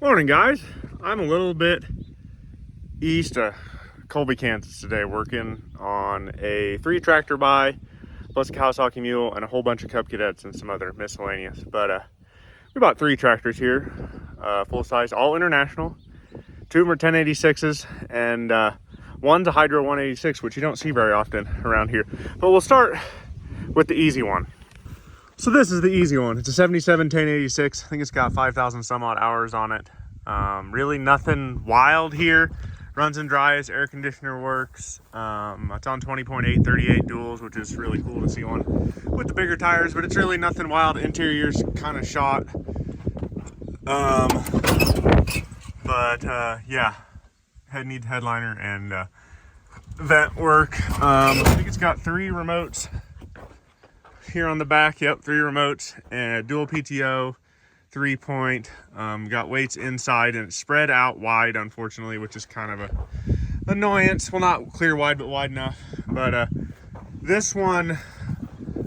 Morning, guys. I'm a little bit east of Colby, Kansas today, working on a 3-tractor buy, plus a Kawasaki Mule and a whole bunch of Cub Cadets and some other miscellaneous. But we bought 3 tractors here, full size, all international. 2 of them are 1086s, and one's a Hydro 186, which you don't see very often around here. But we'll start with the easy one. So this is the easy one. It's a 77 1086. I think it's got 5,000 some odd hours on it. Really nothing wild here. Runs and dries, air conditioner works. It's on 20.8 38 duals, which is really cool to see one with the bigger tires, but it's really nothing wild. Interior's kind of shot. Yeah, needs headliner and vent work. I think it's got 3 remotes here on the back. Yep, 3 remotes and dual PTO, 3-point. Got weights inside and it's spread out wide, unfortunately, which is kind of a annoyance. Well, not clear wide, but wide enough. But this one,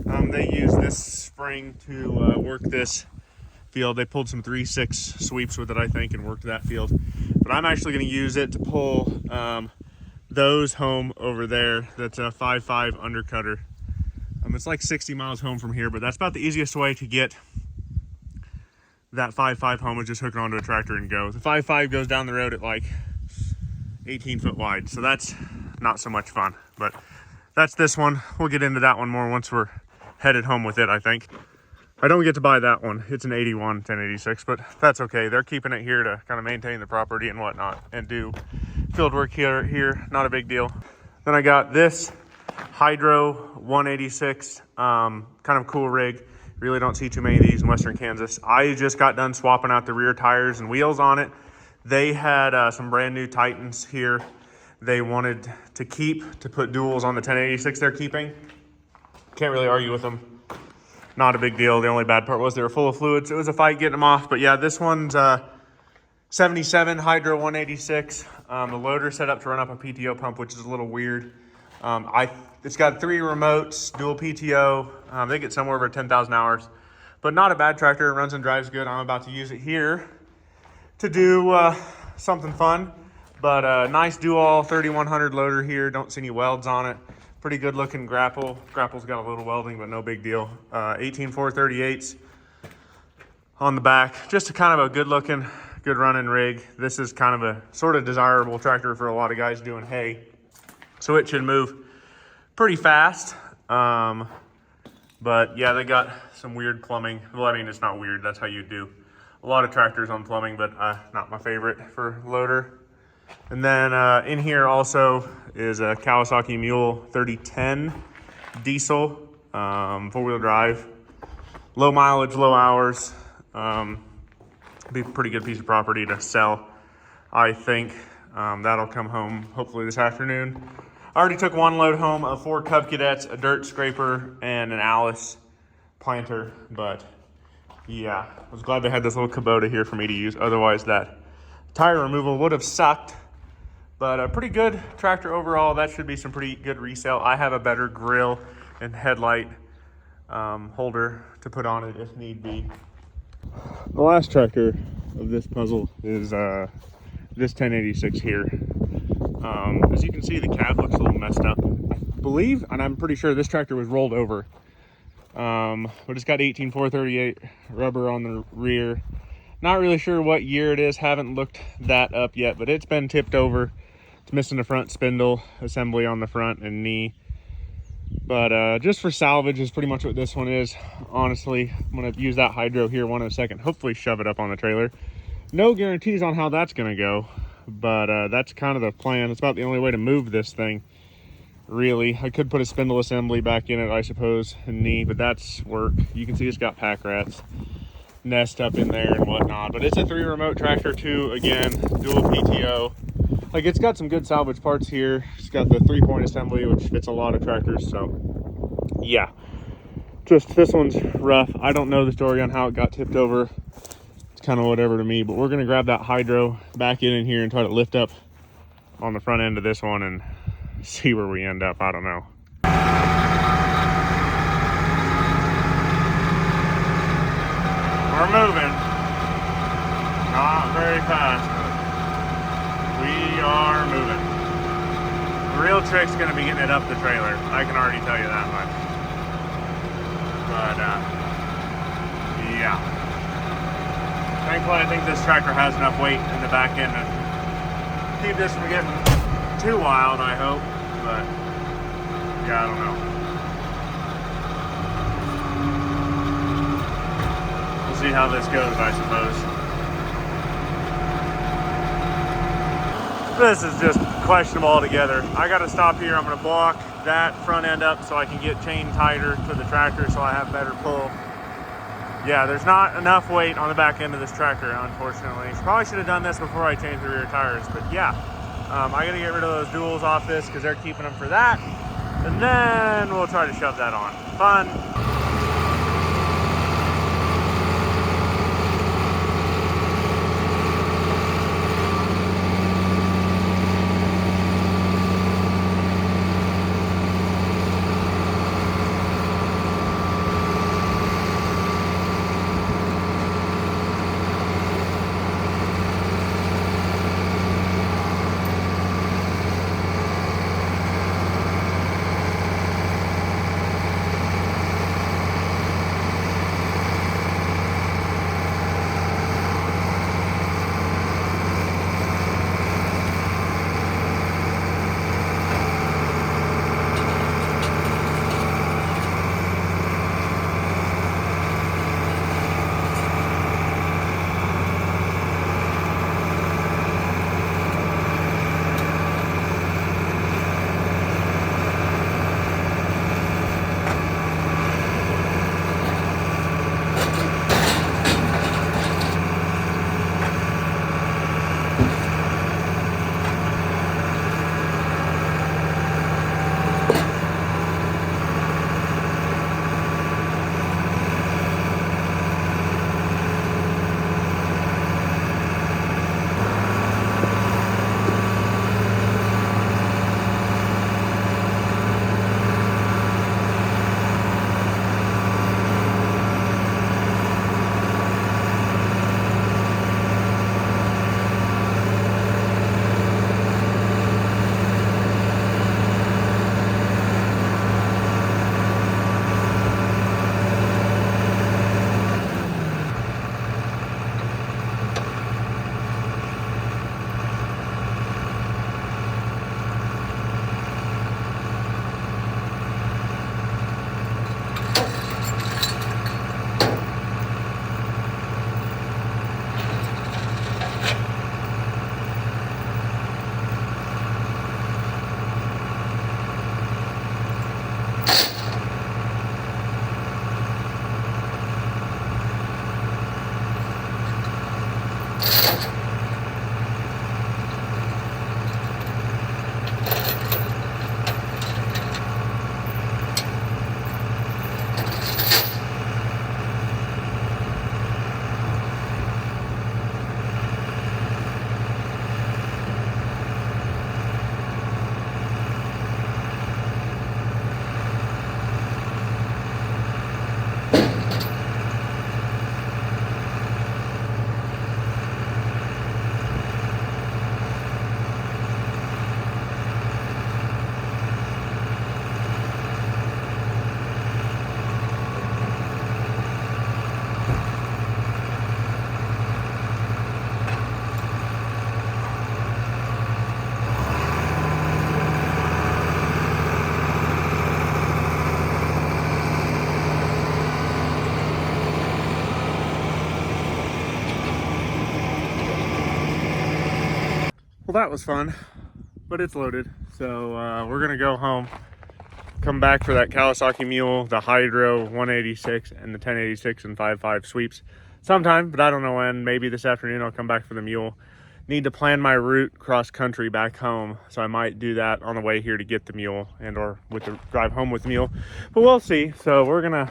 they use this spring to work this field. They pulled some 3/6 sweeps with it, I think, and worked that field. But I'm actually going to use it to pull those home over there. That's a 5.5 undercutter. It's like 60 miles home from here, but that's about the easiest way to get that 5.5 home, is just hook it onto a tractor and go. The 5.5 goes down the road at like 18 foot wide, so that's not so much fun. But that's this one. We'll get into that one more once we're headed home with it, I think. I don't get to buy that one. It's an 81 1086, but that's okay. They're keeping it here to kind of maintain the property and whatnot and do field work here. Not a big deal. Then I got this Hydro 186, kind of cool rig. Really don't see too many of these in Western Kansas. I just got done swapping out the rear tires and wheels on it. They had some brand new Titans here. They wanted to put duals on the 1086 they're keeping. Can't really argue with them. Not a big deal. The only bad part was they were full of fluids. It was a fight getting them off. But yeah, this one's 77 Hydro 186. The loader set up to run up a PTO pump, which is a little weird. It's got 3 remotes, dual PTO. They get somewhere over 10,000 hours, but not a bad tractor. It runs and drives good. I'm about to use it here to do something fun, but nice dual 3100 loader here. Don't see any welds on it. Pretty good looking grapple. Grapple's got a little welding, but no big deal. 18 438s on the back. Just a kind of a good looking, good running rig. This is kind of a sort of desirable tractor for a lot of guys doing hay. So it should move pretty fast. But yeah, they got some weird plumbing. Well, I mean, it's not weird. That's how you do a lot of tractors on plumbing, but not my favorite for loader. And then in here also is a Kawasaki Mule 3010 diesel, 4-wheel drive, low mileage, low hours. Be a pretty good piece of property to sell, I think. That'll come home hopefully this afternoon. I already took 1 load home of 4 Cub Cadets, a dirt scraper, and an Alice planter. But yeah, I was glad they had this little Kubota here for me to use. Otherwise, that tire removal would have sucked. But a pretty good tractor overall. That should be some pretty good resale. I have a better grill and headlight holder to put on it if need be. The last tractor of this puzzle is this 1086 here. As you can see, the cab looks a little messed up. I believe, and I'm pretty sure this tractor was rolled over. But it's got 18 438 rubber on the rear. Not really sure what year it is. Haven't looked that up yet, but it's been tipped over. It's missing a front spindle assembly on the front and knee. But just for salvage is pretty much what this one is. Honestly, I'm gonna use that Hydro here one in a second. Hopefully shove it up on the trailer. No guarantees on how that's gonna go, but that's kind of the plan. It's about the only way to move this thing, really. I could put a spindle assembly back in it, I suppose, and knee, but that's work. You can see it's got pack rats nest up in there and whatnot, but it's a 3 remote tractor too. Again, dual PTO. Like, it's got some good salvage parts here. It's got the 3-point assembly, which fits a lot of tractors. So yeah, just this one's rough. I don't know the story on how it got tipped over. It's kind of whatever to me, but we're gonna grab that Hydro back in here and try to lift up on the front end of this one and see where we end up. I don't know. We're moving. very fast, but we are moving. The real trick's going to be getting it up the trailer. I can already tell you that much. But, yeah. Thankfully, I think this tractor has enough weight in the back end to keep this from getting too wild, I hope. But, yeah, I don't know. We'll see how this goes, I suppose. This is just questionable altogether. I gotta stop here. I'm gonna block that front end up so I can get chain tighter to the tractor so I have better pull. Yeah, there's not enough weight on the back end of this tractor, unfortunately. Probably should have done this before I changed the rear tires, but yeah. I gotta get rid of those duals off this because they're keeping them for that. And then we'll try to shove that on. Fun. Well, that was fun, but it's loaded. So we're gonna go home, come back for that Kawasaki Mule, the Hydro 186 and the 1086 and 5.5 sweeps sometime, but I don't know when. Maybe this afternoon I'll come back for the Mule. Need to plan my route cross country back home, so I might do that on the way here to get the Mule and or with the drive home with the Mule, but we'll see. So we're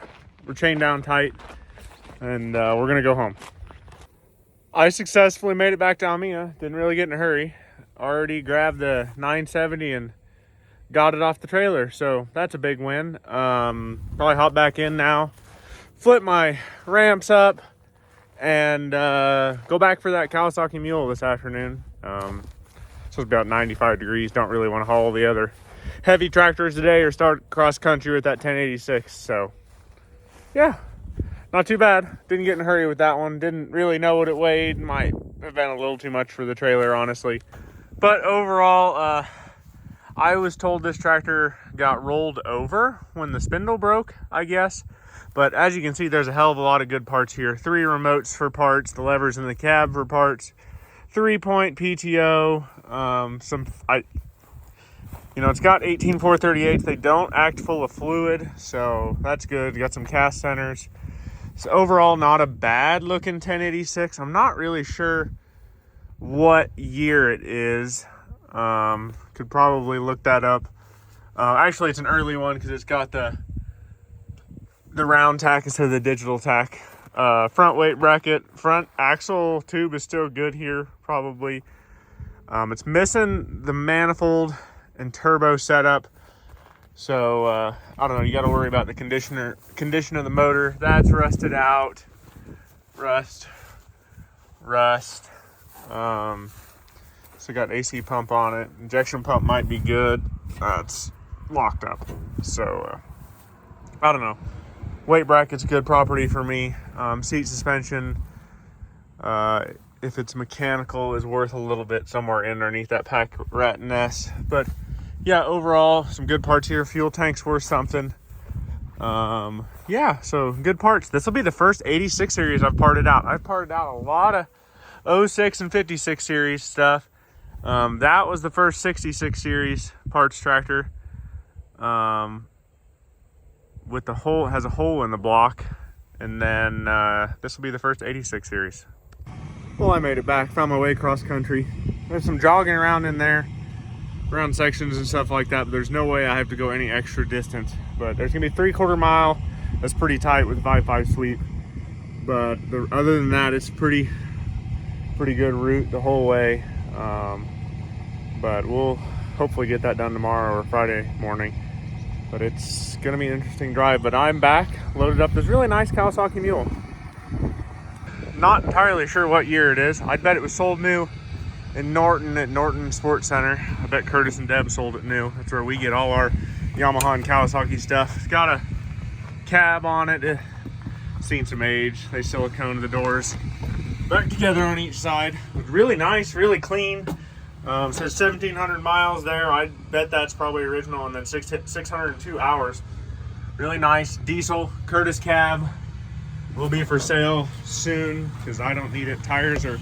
chained down tight and we're gonna go home. I successfully made it back to Almia. Didn't really get in a hurry. Already grabbed the 970 and got it off the trailer, so that's a big win. Probably hop back in now, flip my ramps up, and go back for that Kawasaki Mule this afternoon. It's about 95 degrees. Don't really want to haul the other heavy tractors today or start cross country with that 1086. So yeah, not too bad. Didn't get in a hurry with that one. Didn't really know what it weighed. Might have been a little too much for the trailer, honestly. But overall, I was told this tractor got rolled over when the spindle broke, I guess. But as you can see, there's a hell of a lot of good parts here. 3 remotes for parts, the levers in the cab for parts, 3-point PTO, it's got 18438s. They don't act full of fluid, so that's good. You got some cast centers. So overall, not a bad looking 1086. I'm not really sure what year it is. Could probably look that up. Actually, it's an early one because it's got the round tack instead of the digital tack. Front weight bracket, front axle tube is still good here, probably. It's missing the manifold and turbo setup. So, I don't know, you got to worry about the condition of the motor. That's rusted out. Rust. So got AC pump on it. Injection pump might be good. It's locked up. So, I don't know. Weight bracket's good property for me. Seat suspension, if it's mechanical, is worth a little bit somewhere underneath that pack rat nest. But yeah, overall, some good parts here. Fuel tank's worth something. Yeah, so good parts. This will be the first 86 series I've parted out. I've parted out a lot of 06 and 56 series stuff. That was the first 66 series parts tractor. With the hole, has a hole in the block. And then this will be the first 86 series. Well, I made it back, found my way cross country. There's some jogging around in there, around sections and stuff like that, but there's no way I have to go any extra distance. But there's gonna be 3/4 mile. That's pretty tight with 5.5 sweep. But other than that, it's pretty good route the whole way. But we'll hopefully get that done tomorrow or Friday morning. But it's gonna be an interesting drive. But I'm back, loaded up this really nice Kawasaki Mule. Not entirely sure what year it is. I bet it was sold new in Norton at Norton Sports Center. I bet Curtis and Deb sold it new. That's where we get all our Yamaha and Kawasaki stuff. It's got a cab on it. Seen some age. They siliconed the doors back together on each side. It's really nice, really clean. Says 1,700 miles there. I bet that's probably original, and then 602 hours. Really nice diesel Curtis cab. Will be for sale soon because I don't need it. Tires are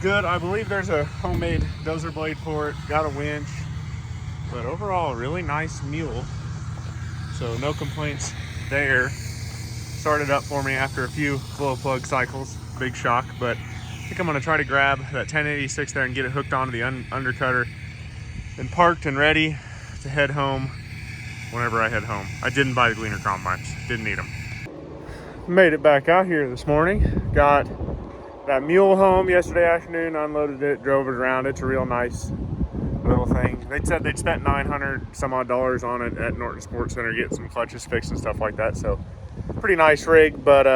good. I believe there's a homemade dozer blade for it. Got a winch. But overall, really nice mule. So no complaints there. Started up for me after a few glow plug cycles. Big shock, but I think I'm gonna try to grab that 1086 there and get it hooked onto the undercutter and parked and ready to head home whenever I head home. I didn't buy the Gleaner combines, didn't need them. Made it back out here this morning. Got that mule home yesterday afternoon, unloaded it, drove it around. It's a real nice little thing. They said they'd spent $900 some odd on it at Norton Sports Center, getting some clutches fixed and stuff like that. So pretty nice rig, but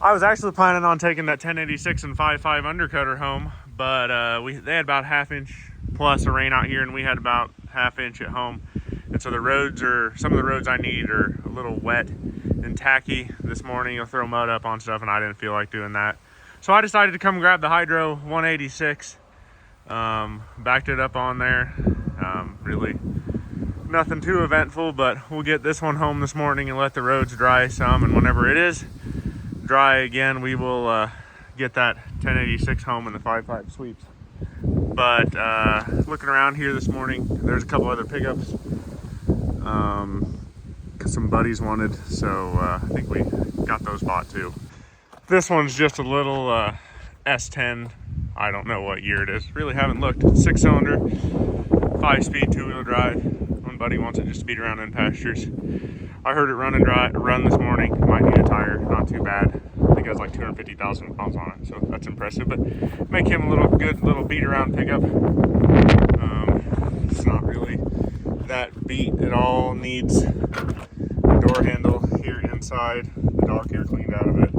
I was actually planning on taking that 1086 and 5.5 undercutter home, but they had about 1/2 inch plus of rain out here, and we had about 1/2 inch at home. And so some of the roads I need are a little wet and tacky this morning. You'll throw mud up on stuff, and I didn't feel like doing that. So I decided to come grab the Hydro 186. Backed it up on there. Really nothing too eventful, but we'll get this one home this morning and let the roads dry some, and whenever it is dry again, we will get that 1086 home in the 5.5 sweeps. But looking around here this morning, there's a couple other pickups because some buddies wanted, so I think we got those bought too. This one's just a little S10. I don't know what year it is. Really haven't looked. 6-cylinder, 5-speed, 2-wheel drive. One buddy wants it just to beat around in pastures. I heard it run this morning. Might need a tire. Not too bad. I think it has like 250,000 pounds on it, so that's impressive. But make him a good little beat around pickup. It's not really that beat at all. Needs a door handle here inside. The dog hair cleaned out of it.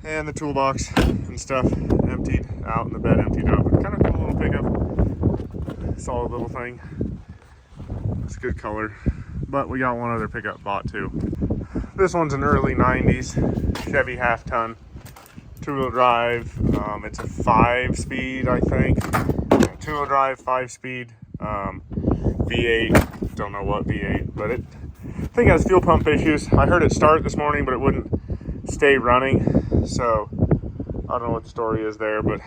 And the toolbox and stuff emptied out, and the bed emptied out. But kind of cool little pickup. Solid little thing. It's a good color. But we got one other pickup bought too. This one's an early 90s Chevy half-ton, 2-wheel drive. It's a 5-speed, I think. 2-wheel drive, 5-speed, V8. Don't know what V8, but I think it has fuel pump issues. I heard it start this morning, but it wouldn't stay running. So I don't know what the story is there, but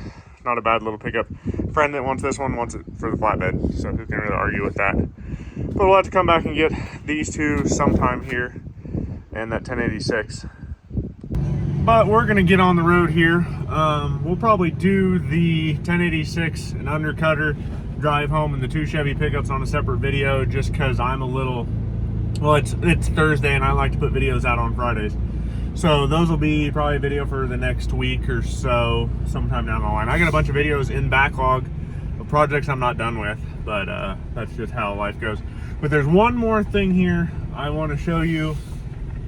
not a bad little pickup. Friend that wants this one wants it for the flatbed, so who can really argue with that? But we'll have to come back and get these two sometime here, and that 1086. But we're gonna get on the road here. We'll probably do the 1086 and undercutter drive home and the 2 Chevy pickups on a separate video, just because I'm a little, well, it's Thursday and I like to put videos out on Fridays. So those will be probably a video for the next week or so, sometime down the line. I got a bunch of videos in backlog of projects I'm not done with, but that's just how life goes. But there's one more thing here I want to show you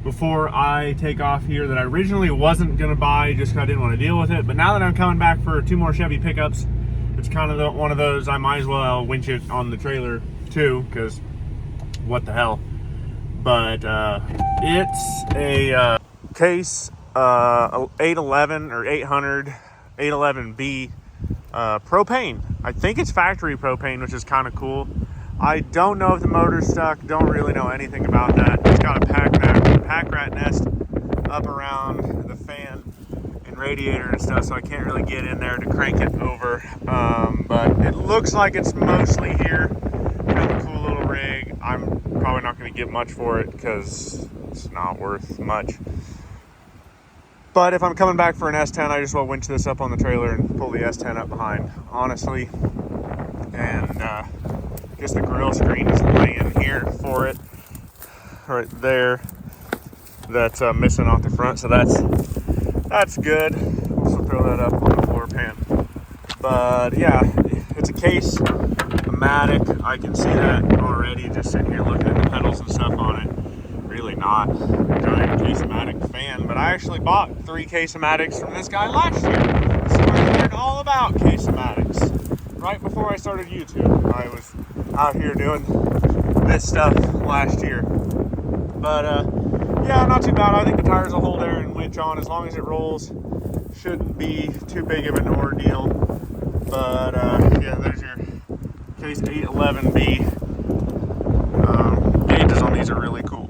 before I take off here that I originally wasn't going to buy just because I didn't want to deal with it. But now that I'm coming back for 2 more Chevy pickups, it's kind of one of those, I might as well winch it on the trailer too, because what the hell. But it's a Case 811 or 800 811B propane. I think it's factory propane, which is kind of cool. I don't know if the motor's stuck, don't really know anything about that. It's got a pack rat nest up around the fan and radiator and stuff, so I can't really get in there to crank it over. But it looks like it's mostly here. Kind of a cool little rig. I'm probably not going to get much for it because it's not worth much. But if I'm coming back for an S10, I just will winch this up on the trailer and pull the S10 up behind, honestly. And I guess the grill screen is laying here for it, right there. That's missing off the front, so that's good. Also throw that up on the floor pan. But yeah, it's a Case, a Matic. I can see that already just sitting here looking at the pedals and stuff on it. Really not a giant Case-O-Matic fan, but I actually bought 3 Case-O-Matics from this guy last year. So I learned all about Case-O-Matics right before I started YouTube. I was out here doing this stuff last year. But yeah, not too bad. I think the tires will hold there and winch on as long as it rolls. Shouldn't be too big of an ordeal. But yeah, there's your Case 811B. Gauges on these are really cool.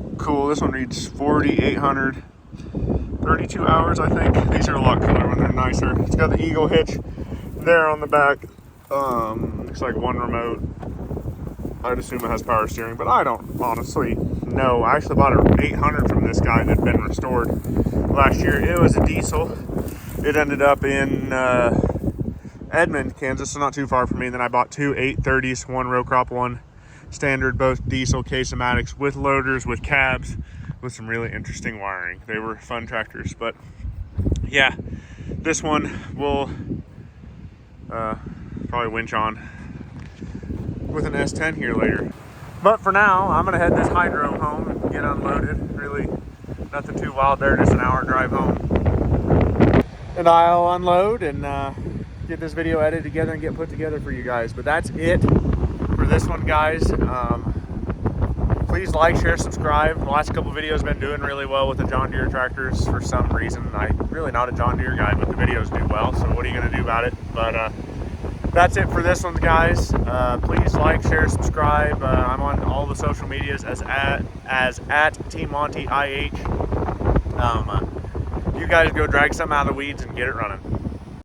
This one reads 4,800, 32 hours, I think. These are a lot cooler when they're nicer. It's got the Eagle hitch there on the back. Looks like 1 remote. I'd assume it has power steering, but I don't honestly know. I actually bought an 800 from this guy that had been restored last year. It was a diesel. It ended up in Edmond, Kansas, so not too far from me. And then I bought 2 830s, 1 row crop, 1 standard, both diesel Case-O-Matics with loaders, with cabs, with some really interesting wiring. They were fun tractors. But yeah, this one will probably winch on with an S10 here later. But for now, I'm gonna head this hydro home and get unloaded. Really nothing too wild there, just an hour drive home. And I'll unload and get this video edited together and get put together for you guys. But that's it for this one, guys. Please like, share, subscribe. The last couple videos have been doing really well with the John Deere tractors for some reason. I'm really not a John Deere guy, but the videos do well, so what are you gonna do about it? But that's it for this one, guys. Please like, share, subscribe. I'm on all the social medias as at Team Monty IH. You guys go drag something out of the weeds and get it running.